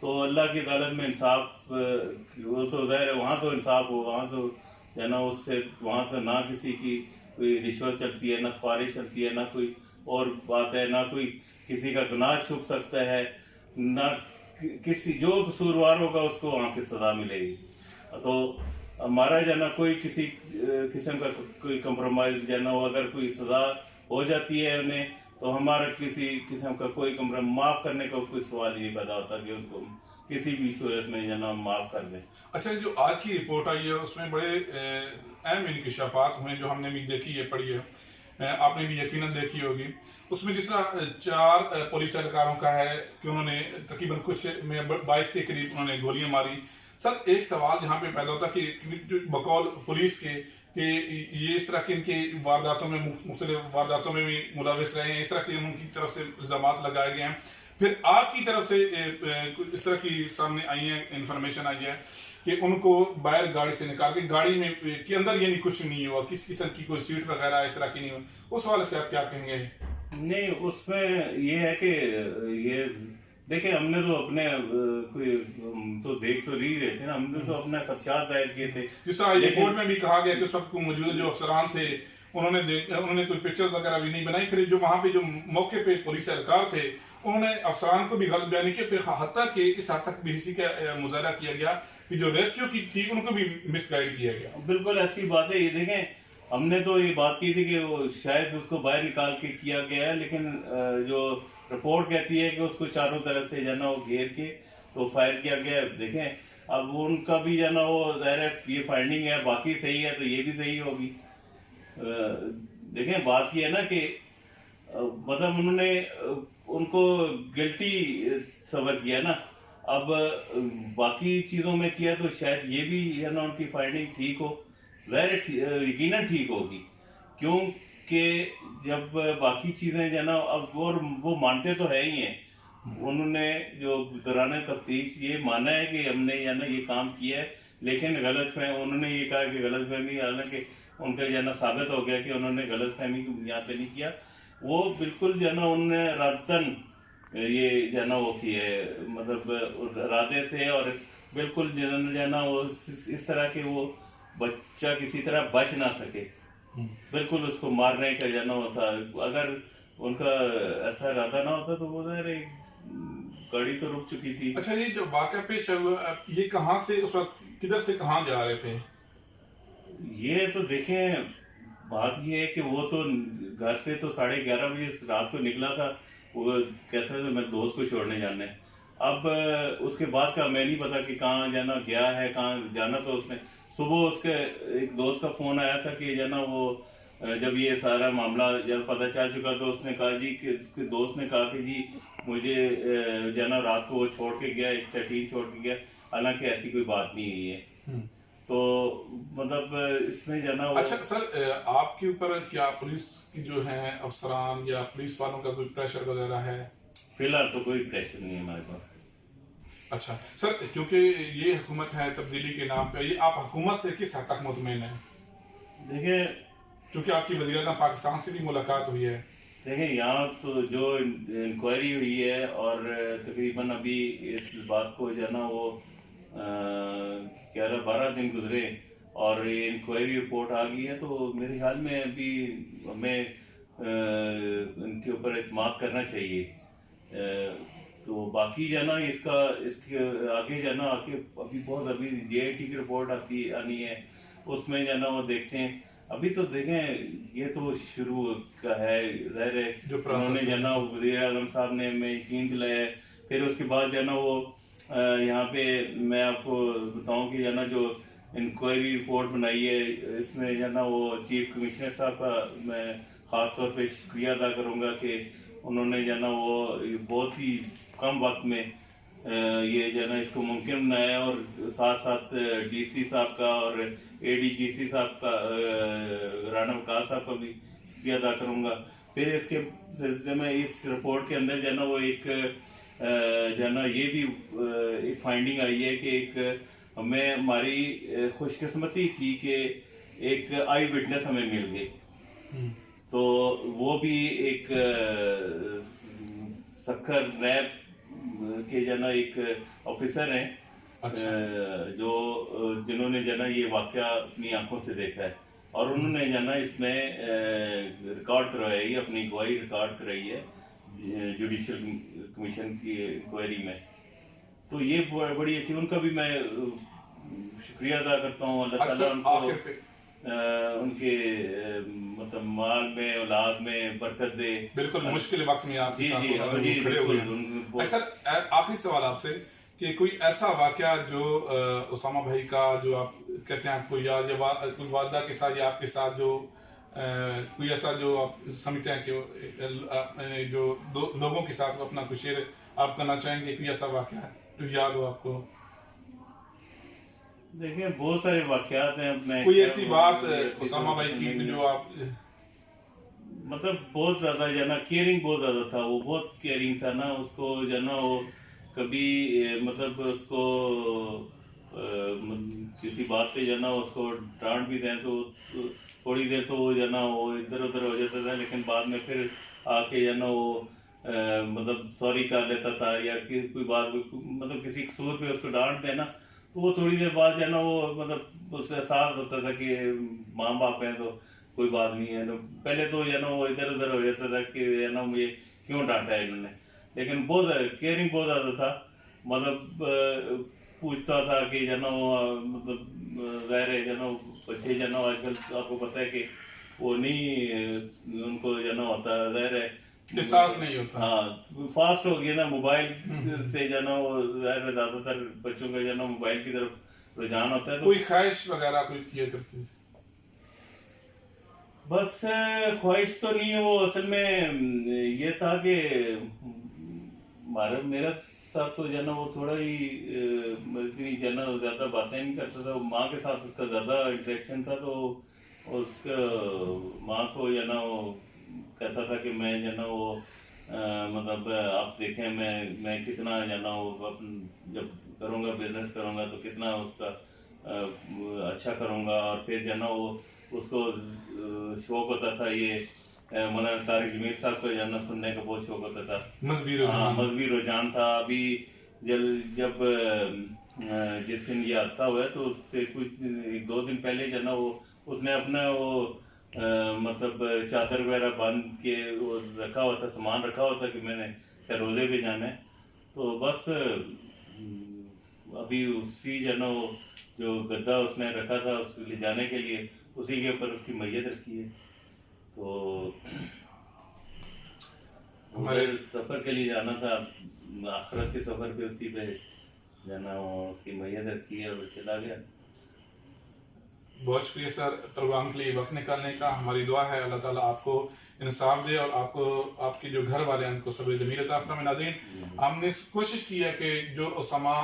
تو اللہ کی عدالت میں انصاف وہ تو ظاہر ہے وہاں تو انصاف ہو, وہاں تو جو ہے نا اس سے وہاں تو نہ کسی کی کوئی رشوت چلتی ہے, نہ سفارش چلتی ہے, نہ کوئی اور بات ہے, نہ کوئی کسی کا گناہ چھپ سکتا ہے, نہ کسی جو قصوروار ہوگا اس کو وہاں پہ سزا ملے گی. تو ہمارا جو ہے نا کوئی کسی قسم کا کوئی کمپرومائز جو ہے نا اگر کوئی سزا ہو جاتی ہے انہیں تو ہمارا کسی قسم کا کوئی معاف کرنے کا کوئی سوال ہی نہیں پیدا ہوتا کہ ان کو کسی بھی صورت میں جو ہے نا معاف کر دیں. اچھا, جو آج کی رپورٹ آئی ہے اس میں بڑے اہم انکشافات ہوئے جو ہم نے بھی دیکھی ہے, پڑھی ہے, آپ نے بھی یقیناً دیکھی ہوگی. اس میں جس طرح 4 پولیس اہلکاروں کا ہے کہ انہوں نے تقریباً کچھ 22 کے قریب انہوں نے گولیاں ماری. سر ایک سوال یہاں پہ پیدا ہوتا ہے کہ بقول پولیس کے کہ یہ اس طرح کے ان کے وارداتوں میں مختلف وارداتوں میں بھی ملوث رہے ہیں, اس طرح کے ان کی طرف سے الزامات لگائے گئے ہیں. پھر آپ کی طرف سے اس طرح کی سامنے آئی ہے انفارمیشن آئی ہے کہ ان کو باہر گاڑی سے نکال کے گاڑی میں کے اندر یعنی کچھ نہیں ہوا, کس قسم کی کوئی سیٹ وغیرہ اس طرح کی نہیں ہوا. اس حوالے سے آپ کیا کہیں گے؟ نہیں, اس میں یہ ہے کہ یہ دیکھیں ہم نے تو اپنے کوئی تو دیکھ تو نہیں رہے تھے نا, ہم نے تو اپنا خدشات ظاہر کیے تھے. جس طرح رپورٹ میں بھی کہا گیا کہ اس وقت موجود جو افسران تھے انہوں نے کوئی پکچر وغیرہ بھی نہیں بنائی. پھر جو وہاں پہ جو موقع پہ پولیس اہلکار تھے انہوں نے افسران کو بھی غلط بیانی کیا. پھر حتیٰ کہ اس حد تک بھی اسی کا مظاہرہ کیا گیا کہ جو ریسکیو کی تھی ان کو بھی مس گائیڈ کیا گیا. بالکل ایسی بات ہے. یہ دیکھیں ہم نے تو یہ بات کی تھی کہ وہ شاید اس کو باہر نکال کے کیا گیا ہے, لیکن جو رپورٹ کہتی ہے کہ اس کو چاروں طرف سے جو ہے نا وہ گھیر کے تو فائر کیا گیا. دیکھیں اب ان کا بھی جو ہے نا وہ ظاہر ہے یہ فائنڈنگ ہے, باقی صحیح ہے تو یہ بھی صحیح ہوگی. دیکھیں بات یہ ہے نا کہ مطلب انہوں نے ان کو گلٹی صبر کیا نا, اب باقی چیزوں میں کیا تو شاید یہ بھی ہے نا ان کی فائنڈنگ ٹھیک ہو, ظاہر یقیناً ٹھیک ہوگی, کیونکہ جب باقی چیزیں جو ہے نا اب وہ مانتے تو ہے ہی ہیں. انہوں نے جو دوران تفتیش یہ مانا ہے کہ ہم نے یا نا یہ کام کیا ہے, لیکن غلط فہمی انہوں نے یہ کہا کہ غلط فہمی, حالانکہ ان کا جو ہے نا ثابت ہو گیا کہ انہوں نے غلط فہمی کی بنیاد پہ نہیں کیا. وہ بالکل جو ہے نا انہوں نے راتن یہ جو ہے نا وہ کی ہے, مطلب ارادے سے, اور بالکل جو ہے نا وہ اس طرح کہ وہ بچہ کسی طرح بچ نہ سکے, بالکل اس کو مارنے کا جو ہے نا وہ تھا. اگر ان کا ایسا ارادہ نہ ہوتا تو وہ ظاہر گاڑی تو رک چکی تھی. اچھا, یہ جو واقعہ پیش ہوا یہ کہاں سے اس وقت کدھر سے کہاں جا رہے تھے؟ یہ تو دیکھیں بات یہ ہے کہ وہ تو گھر سے تو 11:30 بجے رات کو نکلا تھا, وہ کہتا تھا میں دوست کو چھوڑنے جانا ہے. اب اس کے بعد کا ہمیں نہیں پتا کہ کہاں جانا گیا ہے, کہاں جانا. تو اس نے صبح اس کے ایک دوست کا فون آیا تھا کہ جو ہے نا وہ جب یہ سارا معاملہ جب پتہ چل چکا تو اس نے کہا جی کہ اس کے دوست نے کہا کہ جی مجھے جو ہے نا رات کو وہ چھوڑ کے گیا, اسٹیٹین چھوڑ کے گیا, حالانکہ ایسی کوئی بات نہیں ہوئی ہے. تو مطلب اس میں جو ہے نا. اچھا سر, آپ کے اوپر کیا پولیس کی جو ہے افسران یا پولیس والوں کا کوئی پریشر وغیرہ ہے؟ فی الحال تو کوئی پریشر نہیں ہے ہمارے پاس. اچھا سر, کیونکہ یہ حکومت ہے تبدیلی کے نام پہ, یہ آپ حکومت سے کس حد تک مطمئن ہیں؟ دیکھیں کیونکہ آپ کی وزیر اعظم پاکستان سے بھی ملاقات ہوئی ہے. دیکھیں یہاں تو جو انکوائری ہوئی ہے اور تقریباً ابھی اس بات کو جو ہے نا وہ 12 دن گزرے اور یہ انکوائری رپورٹ آ گئی ہے, تو میرے خیال میں ابھی ہمیں ان کے اوپر اعتماد کرنا چاہیے. تو باقی جو ہے نا اس کے آگے جو ہے نا ابھی بہت ابھی JIT کی رپورٹ آنی ہے, اس میں جو ہے نا وہ دیکھتے ہیں. ابھی تو دیکھیں یہ تو شروع کا ہے, ظاہر ہے انہوں نے جو ہے نا وزیر اعظم صاحب نے ہمیں یقین دلایا ہے. پھر اس کے بعد جو ہے نا وہ یہاں پہ میں آپ کو بتاؤں کہ جو ہے نا جو انکوائری رپورٹ بنائی ہے اس میں جو ہے نا وہ چیف کمشنر صاحب کا میں خاص طور پہ شکریہ ادا کروں گا کہ انہوں نے جو ہے نا وہ بہت ہی کم وقت میں یہ جو ہے نا اس کو ممکن بنایا, اور ساتھ ساتھ DC صاحب کا اور ADGC صاحب کا رانا وقاص صاحب کا بھی شکریہ ادا کروں گا. پھر اس کے سلسلے میں اس رپورٹ کے اندر جو ہے نا وہ ایک جو ہے نا یہ بھی ایک فائنڈنگ آئی ہے کہ ایک ہمیں ہماری خوش قسمتی تھی کہ ایک آئی وٹنس ہمیں مل گئی. تو وہ بھی ایک سکھر نیب کے جو ہے نا ایک آفیسر ہیں جو جنہوں نے جو ہے نا یہ واقعہ اپنی آنکھوں سے دیکھا ہے اور انہوں نے جو ہے نا اس میں ریکارڈ کروائی ہے، اپنی گواہی ریکارڈ کرائی ہے جوڈیشل کمیشن کی انکوائری میں. تو یہ بڑی اچھی، ان کا بھی میں شکریہ ادا کرتا ہوں. اللہ تعالیٰ ان کو ان کے مطلب مال میں اولاد میں برکت دے. بالکل مشکل وقت میں آپ جی کھڑے ہوئے ہیں. سر آخری سوال آپ سے کہ کوئی ایسا واقعہ جو اسامہ بھائی کا جو آپ کہتے ہیں آپ کو یا کوئی والدہ کے ساتھ یا آپ کے ساتھ جو کوئی ایسا جو آپ سمجھتے ہیں کہ جو لوگوں کے ساتھ اپنا کچھ شیئر آپ کرنا چاہیں گے، کوئی ایسا واقعہ ہے جو یاد ہو آپ کو؟ دیکھیں بہت سارے واقعات ہیں. کوئی ایسی بات اسامہ بھائی کی جو آپ مطلب بہت زیادہ جو ہے نا کیئرنگ بہت زیادہ تھا، وہ بہت کیئرنگ تھا نا. اس کو جو ہے نا وہ کبھی مطلب اس کو کسی بات پہ جو ہے نا اس کو ڈانٹ بھی دیں تو تھوڑی دیر تو وہ جو ہے نا وہ ادھر ادھر ہو جاتا تھا، لیکن بعد میں پھر آ کے جو ہے نا وہ مطلب سوری کر لیتا تھا. یا کوئی بات مطلب کسی قصور پہ اس کو ڈانٹ دینا تو وہ تھوڑی دیر بعد جو ہے نا وہ مطلب اس سے احساس ہوتا تھا کہ ماں باپ ہیں تو کوئی بات نہیں ہے. پہلے تو جو ہے نا وہ ادھر ادھر ہو جاتا تھا کہ جو ہے نا مجھے کیوں ڈانٹا ہے انہوں نے، لیکن بہت کیئرنگ بہت زیادہ تھا. مطلب پوچھتا تھا کہ جو ہے نا وہ مطلب ظاہر ہے جو ہے نا بچے جو ہے نا آج کل آپ کو پتہ ہے کہ وہ نہیں ان کو جو ہے نا ہوتا ہے، ظاہر ہے احساس نہیں ہوتا. ہاں فاسٹ ہو گیا نا موبائل سے جو ہے نا وہ ظاہر ہے زیادہ تر بچوں کا جو ہے نا موبائل کی طرف رجحان ہوتا ہے. کوئی خواہش وغیرہ کوئی کیا کرتی؟ بس خواہش تو نہیں ہے، وہ اصل میں یہ تھا کہ میرا ساتھ تو جو ہے نا وہ تھوڑا ہی اتنی جو ہے نا زیادہ باتیں نہیں کرتا تھا. ماں کے ساتھ اس کا زیادہ انٹریکشن تھا، تو اس کا ماں کو جو ہے نا وہ کہتا تھا کہ میں جو ہے نا وہ مطلب آپ دیکھیں میں کتنا جو ہے نا وہ جب کروں گا بزنس کروں گا تو کتنا اس کا اچھا کروں گا. اور پھر جو ہے نا وہ اس کو شوق ہوتا تھا یہ مولانا طارق جمیل صاحب کا جو ہے نا سننے کا بہت شوق ہوتا تھا، مذہبی رجحان تھا. ابھی جب جس دن یہ حادثہ ہوا ہے تو اس سے کچھ 1-2 دن پہلے جو ہے نا وہ اس نے اپنا وہ مطلب چادر وغیرہ باندھ کے رکھا ہوا تھا، سامان رکھا ہوا تھا کہ میں نے روزے پہ جانا ہے. تو بس ابھی اسی جو ہے نا وہ جو گدا اس نے رکھا تھا اس لے جانے کے لیے، اسی کے اوپر اس کی میت رکھی ہے. تو ہمارے سفر کے لیے جانا تھا، آخرت کے سفر پہ اسی پہ جانا، اس کی میت رکھی ہے اور چلا گیا. بہت شکریہ سر پروگرام کے لیے وقت نکالنے کا. ہماری دعا ہے اللہ تعالیٰ آپ کو انصاف دے اور آپ کو آپ کے جو گھر والے ہیں ان کو صبر ضمیر عطا فرمائے. ناظرین ہم نے کوشش کی ہے کہ جو اسامہ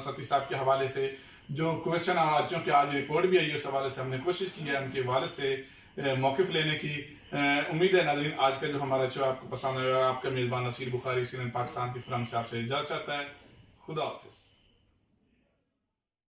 ستی صاحب کے حوالے سے جو کویشچن آج کی آج رپورٹ بھی آئی ہے اس حوالے سے ہم نے کوشش کی ہے ان کے والد سے موقف لینے کی. امید ہے ناظرین آج کا جو ہمارا شو آپ کو پسند آیا. آپ کا میزبان نصیر بخاری CNN پاکستان کی فرم سے آپ سے اجازت چاہتا ہے. خدا حافظ.